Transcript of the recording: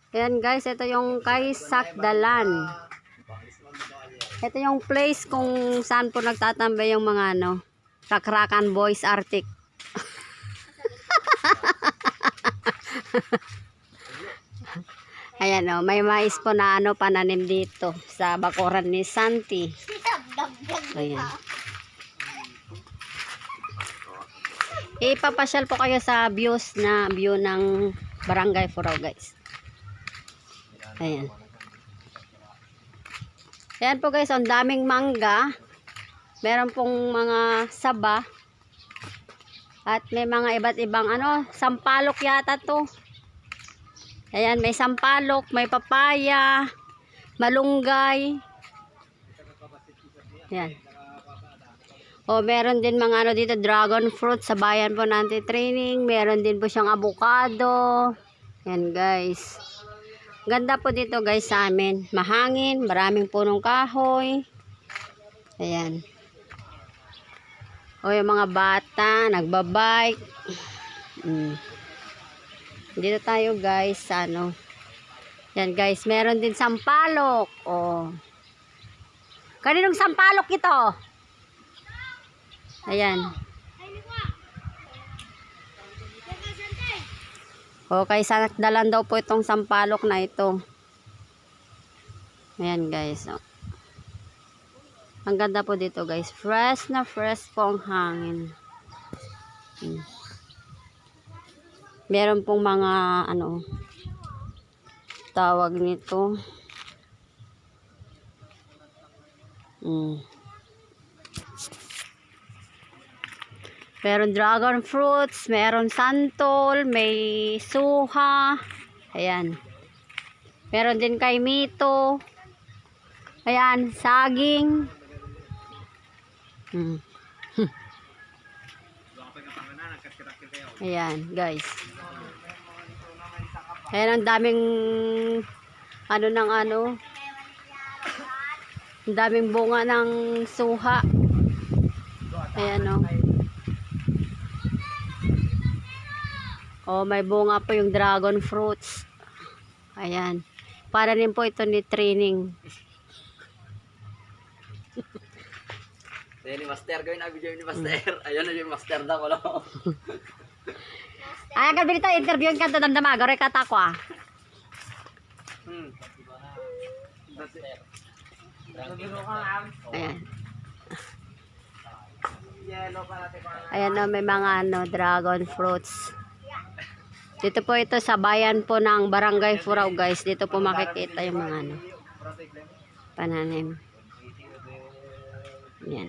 Ayan guys, ito yung kay Sakdalan. Ito yung place kung saan po nagtatambay yung mga Rakrakan Boys Arctic. Ayan may mais po na pananim dito sa bakuran ni Santi. Ayan. Ipapasyal po kayo sa view ng Barangay Furao guys. Ayan. Ayan po guys, ang daming mangga. Meron pong mga saba. At may mga iba't ibang sampalok yata to. Ayan, may sampalok, may papaya, malunggay. Ayan. Meron din mga dito, dragon fruit sa bayan po natin training. Meron din po siyang avocado. Ayan guys. Ganda po dito guys sa amin. Mahangin, maraming punong kahoy. Ayan. Yung mga bata, nagbabike. Dito tayo guys sa Yan guys, meron din sampalok. Kaninong sampalok ito? Ayan. Kay Sakdalan daw po itong sampalok na ito. Ayan guys. Ang ganda po dito guys. Fresh na fresh po ang hangin. Meron pong mga tawag nito. Meron dragon fruits, meron santol, may suha. Ayan. Meron din kay mito. Ayan, saging. Ayan, guys. Ayan, ang daming ang daming bunga ng suha. Ayan may bunga po yung dragon fruits. Ayan. Para rin po ito ni training. Ni Master, gawin na video ni Master. Ayun na yung Master daw. Ayan ka dito, interviewin ka ito damdama. Gawin ka tako Ayan. Ayan may mga dragon fruits. Dito po ito sa bayan po ng Barangay Furao guys. Dito po makikita yung mga pananim. Ayan.